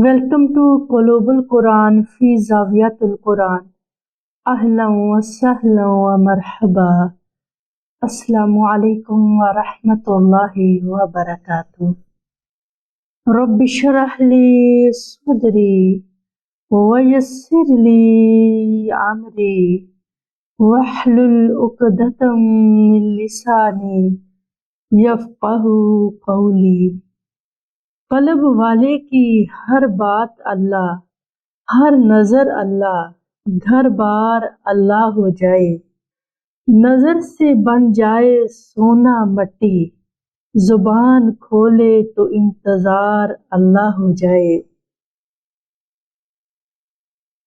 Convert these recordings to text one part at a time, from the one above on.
Welcome to Global Quran fi Zawiyatul Quran. Ahlan wa sahlan wa marhaba. Assalamu alaikum wa rahmatullahi wa barakatuh. Rabbi shrah li sadri wa yassir li amri wahlul uqdatam min lisani yafqahu qawli. قلب والے کی ہر بات اللہ، ہر نظر اللہ، گھر بار اللہ ہو جائے، نظر سے بن جائے سونا مٹی، زبان کھولے تو انتظار اللہ ہو جائے۔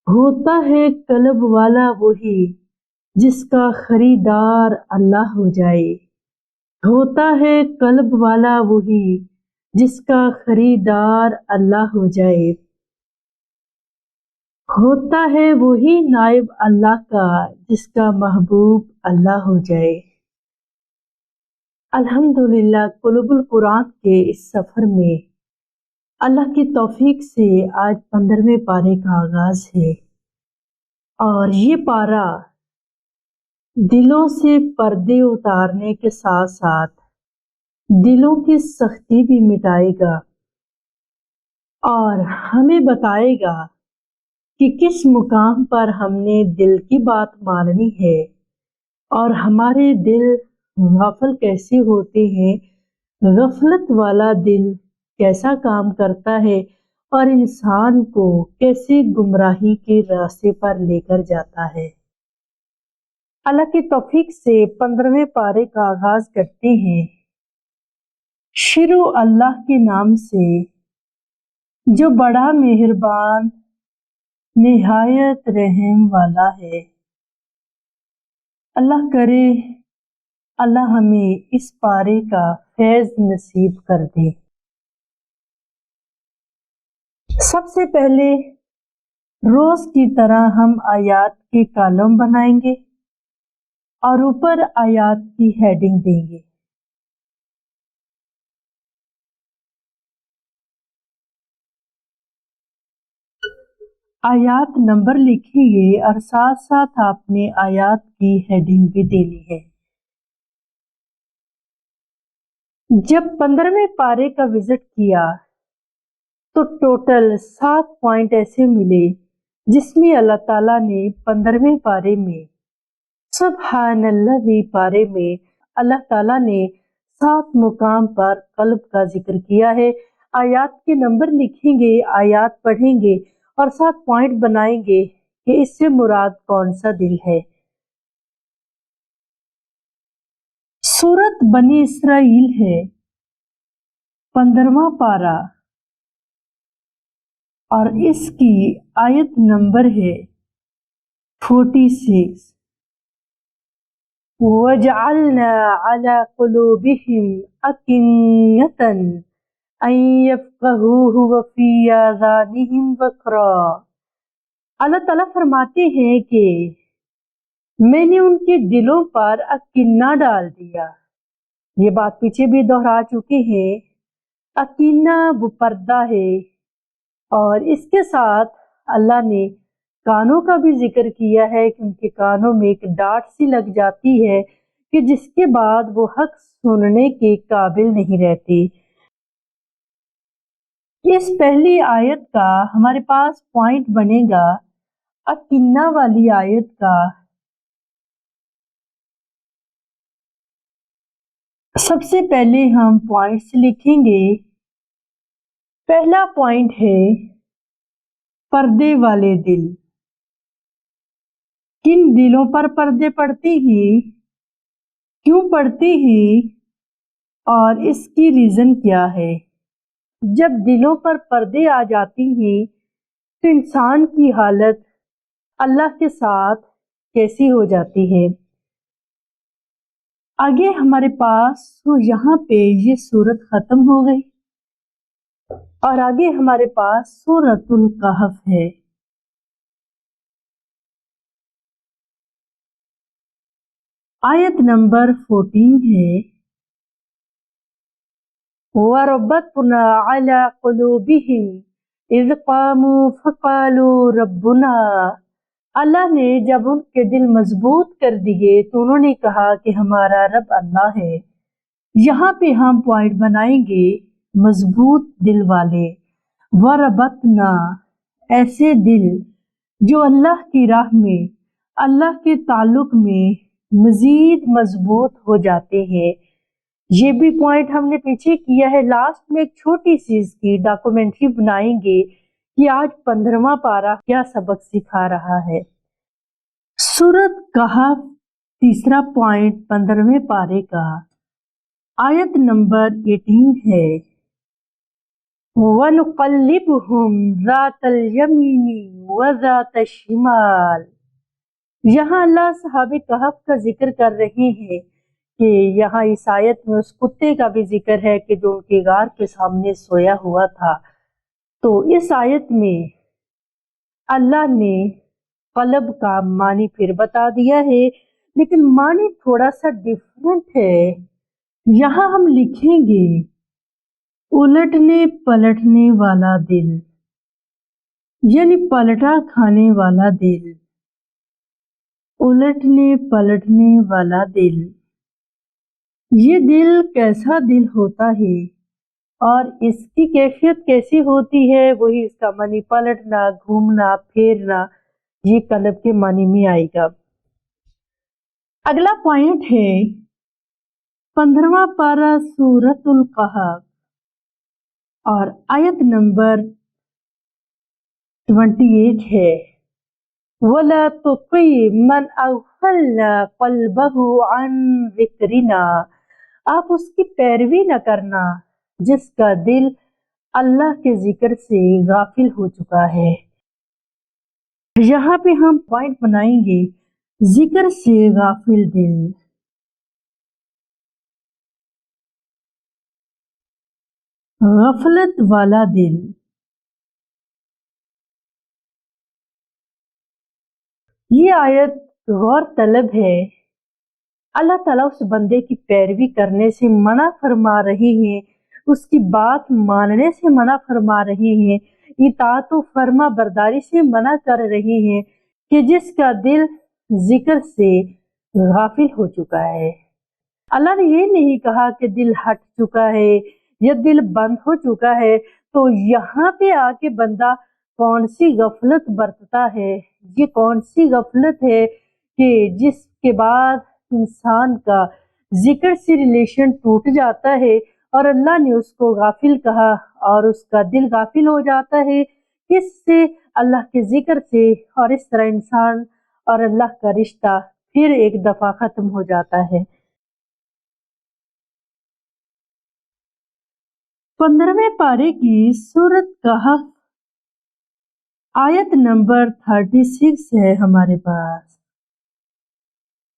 ہوتا ہے قلب والا وہی جس کا خریدار اللہ ہو جائے، ہوتا ہے قلب والا وہی جس کا خریدار اللہ ہو جائے، ہوتا ہے وہی نائب اللہ کا جس کا محبوب اللہ ہو جائے۔ الحمدللہ قلوب القرآن کے اس سفر میں اللہ کی توفیق سے آج 15ویں پارے کا آغاز ہے، اور یہ پارہ دلوں سے پردے اتارنے کے ساتھ ساتھ دلوں کی سختی بھی مٹائے گا اور ہمیں بتائے گا کہ کس مقام پر ہم نے دل کی بات ماننی ہے اور ہمارے دل غافل کیسے ہوتے ہیں، غفلت والا دل کیسا کام کرتا ہے اور انسان کو کیسے گمراہی کے راستے پر لے کر جاتا ہے۔ اللہ کی توفیق سے 15ویں پارے کا آغاز کرتے ہیں۔ شروع اللہ کے نام سے جو بڑا مہربان نہایت رحم والا ہے۔ اللہ کرے اللہ ہمیں اس پارے کا فیض نصیب کر دے۔ سب سے پہلے روز کی طرح ہم آیات کے کالم بنائیں گے اور اوپر آیات کی ہیڈنگ دیں گے۔ آیات نمبر لکھیں گے اور ساتھ ساتھ آپ نے آیات کی ہیڈنگ بھی دینی ہے۔ جب 15ویں پارے کا وزٹ کیا تو ٹوٹل 7 پوائنٹ ایسے ملے جس میں اللہ تعالیٰ نے 15ویں پارے میں سبحان اللہ پارے میں اللہ تعالیٰ نے 7 مقام پر قلب کا ذکر کیا ہے۔ آیات کے نمبر لکھیں گے، آیات پڑھیں گے اور 7 پوائنٹ بنائیں گے کہ اس سے مراد کون سا دل ہے۔ سورت بنی اسرائیل ہے، 15واں پارہ اور اس کی آیت نمبر ہے 46۔ وَجَعَلْنَا عَلَى قُلُوبِهِمْ أَكِنَّةً أَن يَفْقَهُوهُ وَفِي آذَانِهِمْ وَقْرًا۔ اللہ تعالیٰ فرماتے ہیں کہ میں نے ان کے دلوں پر اکینہ ڈال دیا۔ یہ بات پیچھے بھی دہرا چکے ہیں۔ اکینہ وہ پردہ ہے، اور اس کے ساتھ اللہ نے کانوں کا بھی ذکر کیا ہے، کیونکہ کانوں میں ایک ڈاٹ سی لگ جاتی ہے کہ جس کے بعد وہ حق سننے کے قابل نہیں رہتی۔ اس پہلی آیت کا ہمارے پاس پوائنٹ بنے گا اکینہ والی آیت کا۔ سب سے پہلے ہم پوائنٹس لکھیں گے۔ پہلا پوائنٹ ہے پردے والے دل۔ کن دلوں پر پردے پڑتے ہیں، کیوں پڑتے ہیں اور اس کی ریزن کیا ہے؟ جب دلوں پر پردے آ جاتی ہیں تو انسان کی حالت اللہ کے ساتھ کیسی ہو جاتی ہے؟ آگے ہمارے پاس یہاں پہ یہ سورت ختم ہو گئی اور آگے ہمارے پاس سورۃ الکہف ہے۔ آیت نمبر 14 ہے وَرَبَطْنَا عَلَى قُلُوبِهِمْ اذ قاموا فقالوا ربنا، اللہ نے جب ان کے دل مضبوط کر دیے تو انہوں نے کہا کہ ہمارا رب اللہ ہے۔ یہاں پہ ہم پوائنٹ بنائیں گے مضبوط دل والے، وربطنا ایسے دل جو اللہ کی راہ میں، اللہ کے تعلق میں مزید مضبوط ہو جاتے ہیں۔ یہ بھی پوائنٹ ہم نے پیچھے کیا ہے۔ لاسٹ میں ایک چھوٹی سی اس کی ڈاکومنٹری بنائیں گے کہ آج 15واں پارہ کیا سبق سکھا رہا ہے۔ سورۃ کہف تیسرا پوائنٹ 15ویں پارے کا آیت نمبر 18 ہے، وَنُقَلِّبُهُمْ ذَاتَ الْيَمِينِ وَذَاتَ الشِّمَالِ۔ یہاں اللہ صحابہ کہف کا ذکر کر رہے ہیں کہ یہاں اس آیت میں اس کتے کا بھی ذکر ہے کہ جو ان کے غار کے سامنے سویا ہوا تھا۔ تو اس آیت میں اللہ نے قلب کا معنی پھر بتا دیا ہے، لیکن معنی تھوڑا سا ڈیفرنٹ ہے۔ یہاں ہم لکھیں گے الٹنے پلٹنے والا دل، یعنی پلٹا کھانے والا دل، الٹنے پلٹنے والا دل۔ یہ دل کیسا دل ہوتا ہے اور اس کی کیفیت کیسی ہوتی ہے؟ وہی اس کا معنی پلٹنا، گھومنا، پھیرنا، یہ قلب کے معنی میں آئے گا۔ اگلا پوائنٹ ہے 15واں پارہ سورۃ الکہف اور آیت نمبر 28 ہے، وَلَا تُطِعْ مَنْ أَغْفَلْنَا قَلْبَهُ عَنْ ذِكْرِنَا۔ آپ اس کی پیروی نہ کرنا جس کا دل اللہ کے ذکر سے غافل ہو چکا ہے۔ یہاں پہ ہم پوائنٹ بنائیں گے ذکر سے غافل دل۔ غفلت والا دل۔ یہ آیت غور طلب ہے۔ اللہ تعالیٰ اس بندے کی پیروی کرنے سے منع فرما رہے ہیں، اس کی بات ماننے سے منع فرما رہے ہیں، اطاعت و فرما برداری سے منع کر رہے ہیں کہ جس کا دل ذکر سے غافل ہو چکا ہے۔ اللہ نے یہ نہیں کہا کہ دل ہٹ چکا ہے یا دل بند ہو چکا ہے۔ تو یہاں پہ آ کے بندہ کون سی غفلت برتتا ہے؟ یہ کون سی غفلت ہے کہ جس کے بعد انسان کا ذکر سے ریلیشن ٹوٹ جاتا ہے اور اللہ نے اس کو غافل کہا اور اس کا دل غافل ہو جاتا ہے کس سے؟ اللہ کے ذکر سے، اور اس طرح انسان اور اللہ کا رشتہ پھر ایک دفعہ ختم ہو جاتا ہے۔ 15ویں پارے کی سورۃ کہف آیت نمبر 36 ہے ہمارے پاس،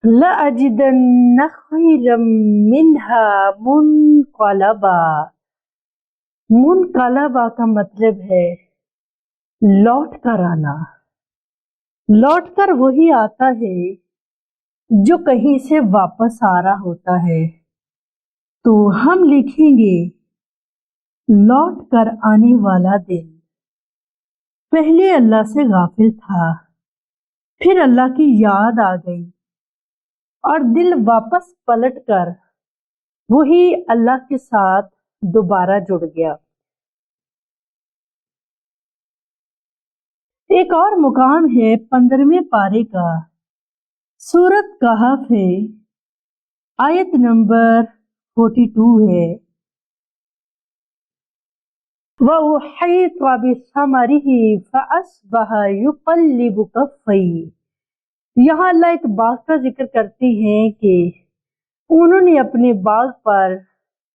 لَأَجِدَنَّ خَيْرًا مِّنْهَا مُنْقَلَبًا۔ منقلبہ کا مطلب ہے لوٹ کر آنا۔ لوٹ کر وہی آتا ہے جو کہیں سے واپس آ رہا ہوتا ہے۔ تو ہم لکھیں گے لوٹ کر آنے والا دل۔ پہلے اللہ سے غافل تھا، پھر اللہ کی یاد آ گئی اور دل واپس پلٹ کر وہی اللہ کے ساتھ دوبارہ جڑ گیا۔ ایک اور مقام ہے 15ویں پارے کا، سورۃ کہف ہے، آیت نمبر 42 ہے، وَأُحِيطَ بِثَمَرِهِ فَأَصْبَحَ يُقَلِّبُ كَفَّيْهِ۔ یہاں اللہ ایک باغ کا ذکر کرتے ہیں کہ انہوں نے اپنے باغ پر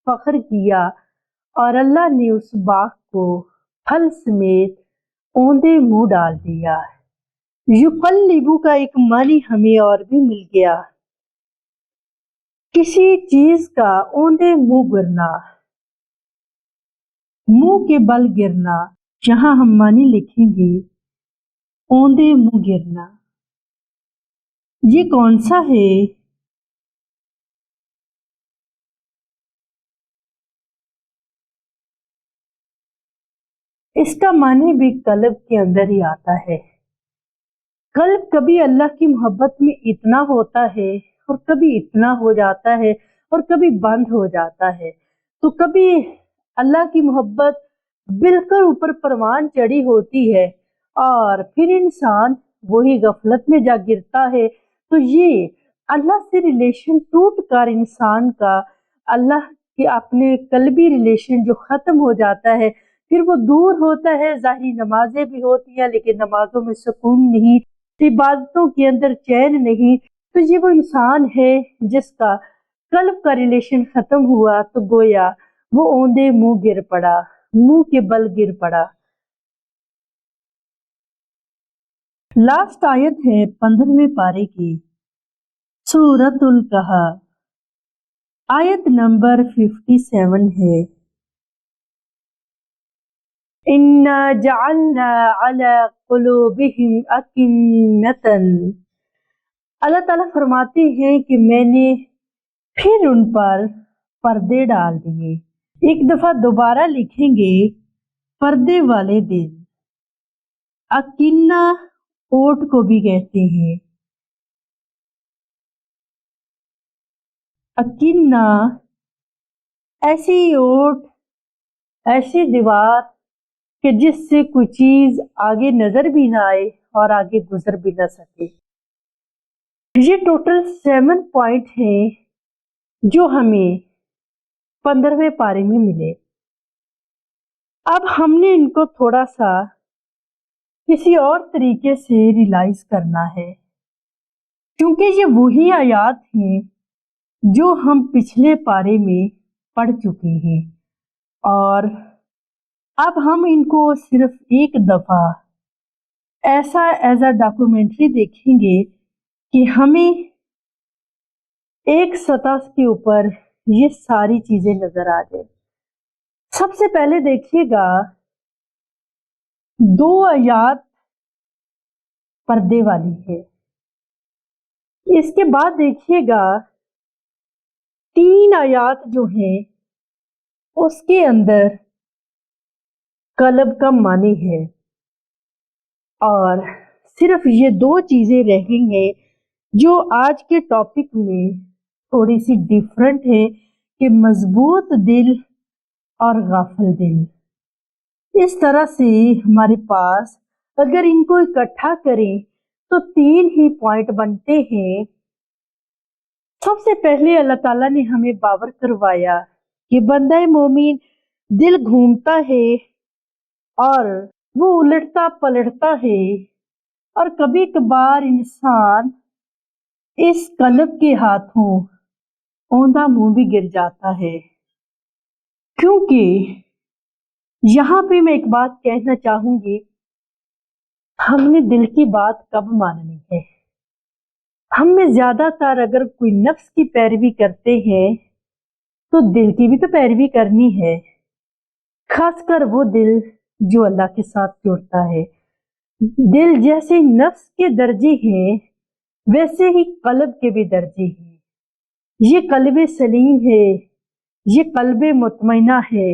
فخر کیا اور اللہ نے اس باغ کو پھل سمیت اوندے منہ ڈال دیا۔ یقلبو کا ایک معنی ہمیں اور بھی مل گیا، کسی چیز کا اوندے منہ گرنا، منہ کے بل گرنا۔ جہاں ہم معنی لکھیں گے اوندے منہ گرنا، یہ کون سا ہے؟ اس کا معنی بھی قلب کے اندر ہی آتا ہے۔ قلب کبھی اللہ کی محبت میں اتنا ہوتا ہے اور کبھی اتنا ہو جاتا ہے اور کبھی بند ہو جاتا ہے۔ تو کبھی اللہ کی محبت بالکل اوپر پروان چڑھی ہوتی ہے اور پھر انسان وہی غفلت میں جا گرتا ہے۔ تو یہ اللہ سے ریلیشن ٹوٹ کر انسان کا اللہ کے اپنے قلبی ریلیشن جو ختم ہو جاتا ہے، پھر وہ دور ہوتا ہے۔ ظاہری نمازیں بھی ہوتی ہیں لیکن نمازوں میں سکون نہیں، عبادتوں کے اندر چین نہیں۔ تو یہ وہ انسان ہے جس کا قلب کا ریلیشن ختم ہوا، تو گویا وہ اوندے منہ گر پڑا، منہ کے بل گر پڑا۔ لاسٹ آیت ہے 15ویں پارے کی سورۃ الکہف، آیت نمبر 57 ہے۔ اِنَّا جَعَلْنَا عَلَىٰ قُلُوبِهِمْ أَكِنَّةً، اللہ تعالیٰ فرماتے ہیں کہ میں نے پھر ان پر پردے ڈال دیے۔ ایک دفعہ دوبارہ لکھیں گے، پردے والے دل۔ اکنہ اوٹ کو بھی کہتے ہیں۔ اکنہ ایسی اوٹ، ایسی دیوار کہ جس سے کوئی چیز آگے نظر بھی نہ آئے اور آگے گزر بھی نہ سکے۔ یہ ٹوٹل 7 پوائنٹ ہیں جو ہمیں 15ویں پارے میں ملے۔ اب ہم نے ان کو تھوڑا سا کسی اور طریقے سے ریلائز کرنا ہے، کیونکہ یہ وہی آیات ہیں جو ہم پچھلے پارے میں پڑھ چکے ہیں، اور اب ہم ان کو صرف ایک دفعہ ایسا ایز اے ڈاکومنٹری دیکھیں گے کہ ہمیں ایک سطح کے اوپر یہ ساری چیزیں نظر آ جائیں۔ سب سے پہلے دیکھیے گا 2 آیات پردے والی ہے، اس کے بعد دیکھیے گا 3 آیات جو ہیں اس کے اندر قلب کا معنی ہے، اور صرف یہ 2 چیزیں رہیں گے جو آج کے ٹاپک میں تھوڑی سی ڈیفرنٹ ہے، کہ مضبوط دل اور غافل دل۔ اس طرح سے ہمارے پاس اگر ان کو اکٹھا کریں تو 3 ہی پوائنٹ بنتے ہیں۔ سب سے پہلے اللہ تعالیٰ نے ہمیں باور کروایا کہ بندہ مومن دل گھومتا ہے اور وہ الٹتا پلٹتا ہے، اور کبھی کبھار انسان اس قلب کے ہاتھوں اوندا منہ بھی گر جاتا ہے۔ کیونکہ یہاں پہ میں ایک بات کہنا چاہوں گی، ہم نے دل کی بات کب ماننی ہے؟ ہم میں زیادہ تر اگر کوئی نفس کی پیروی کرتے ہیں تو دل کی بھی تو پیروی کرنی ہے، خاص کر وہ دل جو اللہ کے ساتھ جڑتا ہے۔ دل جیسے نفس کے درجے ہیں ویسے ہی قلب کے بھی درجے ہیں۔ یہ قلب سلیم ہے، یہ قلب مطمئنہ ہے،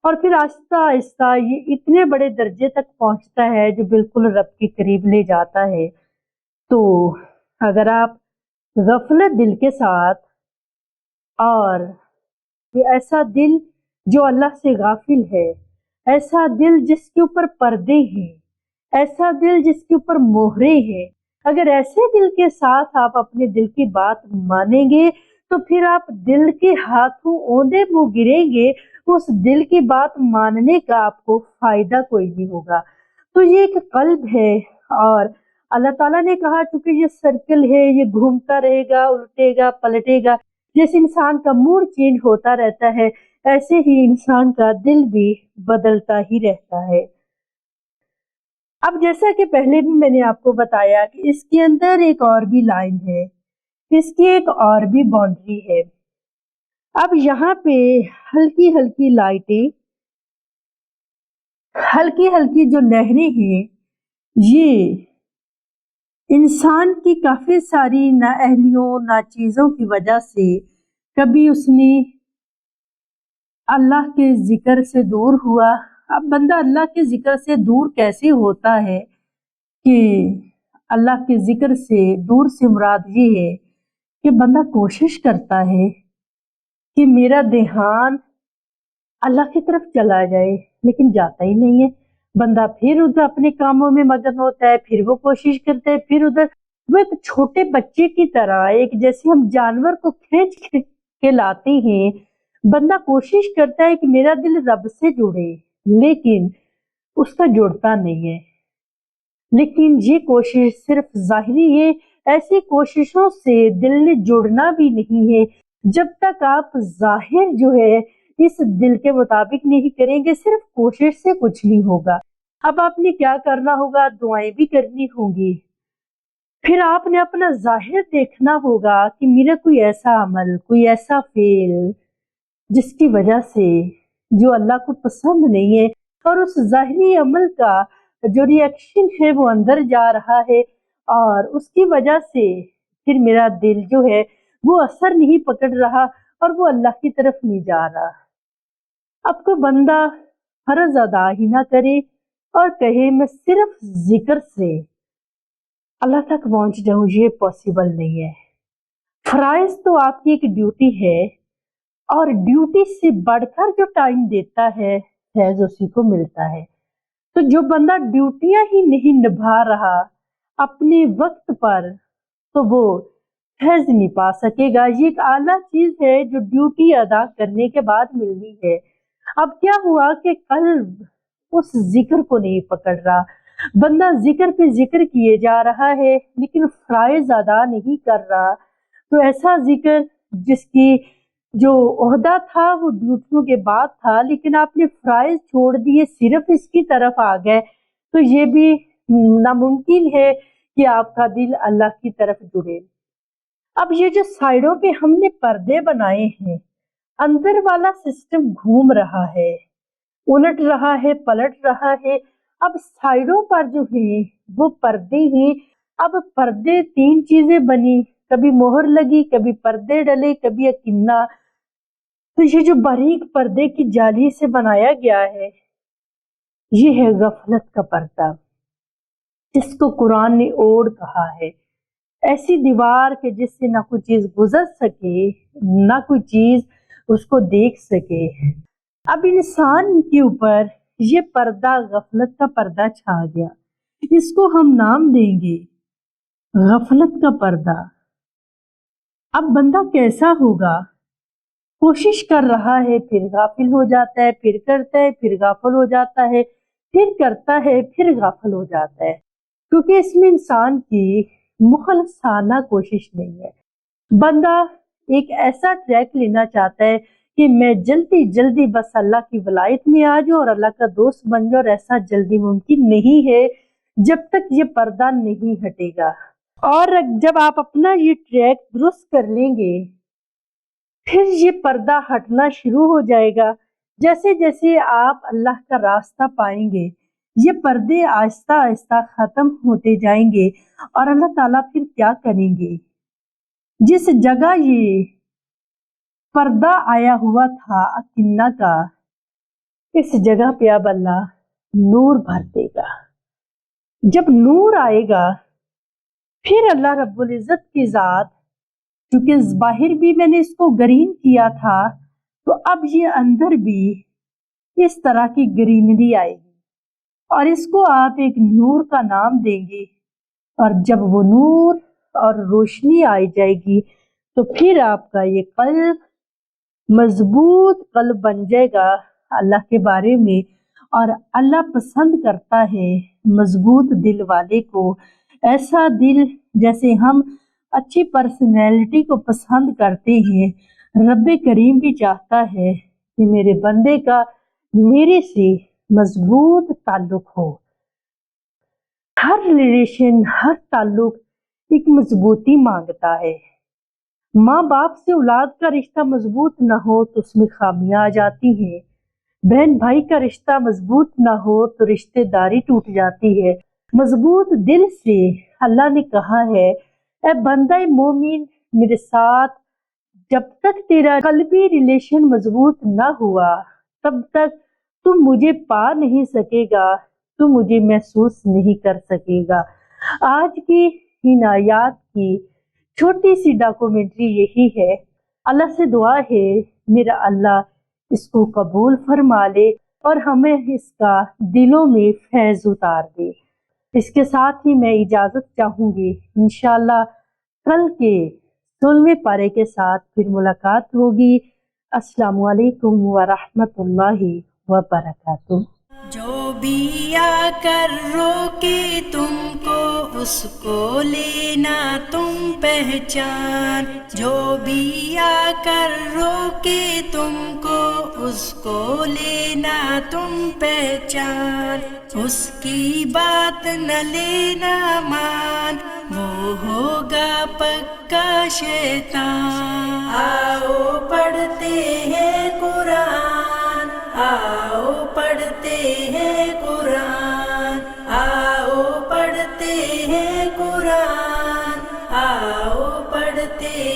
اور پھر آہستہ آہستہ یہ اتنے بڑے درجے تک پہنچتا ہے جو بالکل رب کے قریب لے جاتا ہے۔ تو اگر آپ غفلت دل کے ساتھ، اور ایسا دل جو اللہ سے غافل ہے، ایسا دل جس کے اوپر پردے ہیں، ایسا دل جس کے اوپر مہرے ہیں، اگر ایسے دل کے ساتھ آپ اپنے دل کی بات مانیں گے تو پھر آپ دل کے ہاتھوں اوندے منہ گریں گے، اس دل کی بات ماننے کا آپ کو فائدہ کوئی نہیں ہوگا۔ تو یہ ایک قلب ہے، اور اللہ تعالیٰ نے کہا چونکہ یہ سرکل ہے، یہ گھومتا رہے گا، الٹے گا پلٹے گا، جیسے انسان کا موڈ چینج ہوتا رہتا ہے ایسے ہی انسان کا دل بھی بدلتا ہی رہتا ہے۔ اب جیسا کہ پہلے بھی میں نے آپ کو بتایا کہ اس کے اندر ایک اور بھی لائن ہے، اس کی ایک اور بھی باؤنڈری ہے۔ اب یہاں پہ ہلکی ہلکی لائٹیں، ہلکی ہلکی جو لہریں ہیں، یہ انسان کی کافی ساری نااہلیوں ناچیزوں کی وجہ سے کبھی اس نے اللہ کے ذکر سے دور ہوا اب بندہ اللہ کے ذکر سے دور کیسے ہوتا ہے کہ اللہ کے ذکر سے دور سے مراد یہ ہے کہ بندہ کوشش کرتا ہے کہ میرا دھیان اللہ کی طرف چلا جائے لیکن جاتا ہی نہیں ہے۔ بندہ پھر ادھر اپنے کاموں میں مگن ہوتا ہے، پھر وہ کوشش کرتا ہے، پھر ادھر وہ ایک چھوٹے بچے کی طرح، ایک جیسے ہم جانور کو کھینچ کے لاتے ہیں، بندہ کوشش کرتا ہے کہ میرا دل رب سے جڑے لیکن اس کا جڑتا نہیں ہے۔ لیکن یہ کوشش صرف ظاہری ہے، ایسی کوششوں سے دل نے جڑنا بھی نہیں ہے۔ جب تک آپ ظاہر جو ہے اس دل کے مطابق نہیں کریں گے، صرف کوشش سے کچھ نہیں ہوگا۔ اب آپ نے کیا کرنا ہوگا؟ دعائیں بھی کرنی ہوں گی، پھر آپ نے اپنا ظاہر دیکھنا ہوگا کہ میرا کوئی ایسا عمل، کوئی ایسا فعل جس کی وجہ سے جو اللہ کو پسند نہیں ہے، اور اس ظاہری عمل کا جو ری ایکشن ہے وہ اندر جا رہا ہے، اور اس کی وجہ سے پھر میرا دل جو ہے وہ اثر نہیں پکڑ رہا اور وہ اللہ کی طرف نہیں جا رہا۔ اب کو بندہ فرض ادا ہی نہ کرے اور کہے میں صرف ذکر سے اللہ تک پہنچ جاؤں، یہ پاسبل نہیں ہے۔ فرائض تو آپ کی ایک ڈیوٹی ہے، اور ڈیوٹی سے بڑھ کر جو ٹائم دیتا ہے فیض اسی کو ملتا ہے۔ تو جو بندہ ڈیوٹیاں ہی نہیں نبھا رہا اپنے وقت پر تو وہ فیض نہیں پا سکے گا۔ یہ ایک اعلیٰ چیز ہے جو ڈیوٹی ادا کرنے کے بعد ملنی ہے۔ اب کیا ہوا کہ قلب اس ذکر کو نہیں پکڑ رہا، بندہ ذکر پہ ذکر کیے جا رہا ہے لیکن فرائض ادا نہیں کر رہا۔ تو ایسا ذکر جس کی جو عہدہ تھا وہ ڈیوٹیوں کے بعد تھا، لیکن آپ نے فرائض چھوڑ دیے، صرف اس کی طرف آ گئے، تو یہ بھی ناممکن ہے کہ آپ کا دل اللہ کی طرف جڑے۔ اب یہ جو سائیڈوں پہ ہم نے پردے بنائے ہیں، اندر والا سسٹم گھوم رہا ہے، الٹ رہا ہے، پلٹ رہا ہے۔ اب سائیڈوں پر جو ہیں وہ پردے ہیں۔ اب پردے تین چیزیں بنی، کبھی مہر لگی، کبھی پردے ڈلے، کبھی اکنا۔ تو یہ جو باریک پردے کی جالی سے بنایا گیا ہے یہ ہے غفلت کا پردہ، جس کو قرآن نے اوڑ کہا ہے۔ ایسی دیوار کہ جس سے نہ کوئی چیز گزر سکے، نہ کوئی چیز اس کو دیکھ سکے۔ اب انسان کے اوپر یہ پردہ غفلت کا پردہ چھا گیا، اس کو ہم نام دیں گے غفلت کا پردہ۔ اب بندہ کیسا ہوگا؟ کوشش کر رہا ہے، پھر غافل ہو جاتا ہے، پھر کرتا ہے، پھر غافل ہو جاتا ہے، پھر کرتا ہے، پھر غافل ہو جاتا ہے، کیونکہ اس میں انسان کی مخلصانہ کوشش نہیں ہے۔ بندہ ایک ایسا ٹریک لینا چاہتا ہے کہ میں جلدی جلدی بس اللہ کی ولایت میں آ جاؤں اور اللہ کا دوست بن جاؤں، اور ایسا جلدی ممکن نہیں ہے جب تک یہ پردہ نہیں ہٹے گا۔ اور جب آپ اپنا یہ ٹریک درست کر لیں گے پھر یہ پردہ ہٹنا شروع ہو جائے گا۔ جیسے جیسے آپ اللہ کا راستہ پائیں گے یہ پردے آہستہ آہستہ ختم ہوتے جائیں گے، اور اللہ تعالیٰ پھر کیا کریں گے؟ جس جگہ یہ پردہ آیا ہوا تھا اکنہ کا، اس جگہ پہ اب اللہ نور بھر دے گا۔ جب نور آئے گا پھر اللہ رب العزت کی ذات، کیونکہ باہر بھی میں نے اس کو گرین کیا تھا، تو اب یہ اندر بھی اس طرح کی گرینری آئے گی، اور اس کو آپ ایک نور کا نام دیں گے۔ اور جب وہ نور اور روشنی آئی جائے گی تو پھر آپ کا یہ قلب مضبوط قلب بن جائے گا اللہ کے بارے میں، اور اللہ پسند کرتا ہے مضبوط دل والے کو، ایسا دل جیسے ہم اچھی پرسنالٹی کو پسند کرتے ہیں۔ رب کریم بھی چاہتا ہے کہ میرے بندے کا میرے سے مضبوط تعلق ہو۔ ہر ریلیشن، ہر تعلق ایک مضبوطی مانگتا ہے۔ ماں باپ سے اولاد کا رشتہ مضبوط نہ ہو تو اس میں خامیاں آ جاتی ہیں، بہن بھائی کا رشتہ مضبوط نہ ہو تو رشتہ داری ٹوٹ جاتی ہے۔ مضبوط دل سے اللہ نے کہا ہے اے بندہ مومن میرے ساتھ جب تک تیرا قلبی ریلیشن مضبوط نہ ہوا تب تک تو مجھے پا نہیں سکے گا، تو مجھے محسوس نہیں کر سکے گا۔ آج کی عنایات کی چھوٹی سی ڈاکومنٹری یہی ہے۔ اللہ سے دعا ہے میرا اللہ اس کو قبول فرما لے اور ہمیں اس کا دلوں میں فیض اتار دے۔ اس کے ساتھ ہی میں اجازت چاہوں گی، انشاءاللہ کل کے 16ویں پارے کے ساتھ پھر ملاقات ہوگی۔ السلام علیکم ورحمۃ اللہ وبرکاتہ۔ جو بھی آ کر روکے تم کو اس کو لینا تم پہچان، جو بھی آ کر روکے تم کو اس کو لینا تم پہچان، اس کی بات نہ لینا مان، وہ ہوگا پکا شیطان۔ آؤ پڑھتے ہیں قرآن، آؤ پڑھتے ہیں قرآن، آؤ پڑھتے ہیں قرآن، آؤ پڑھتے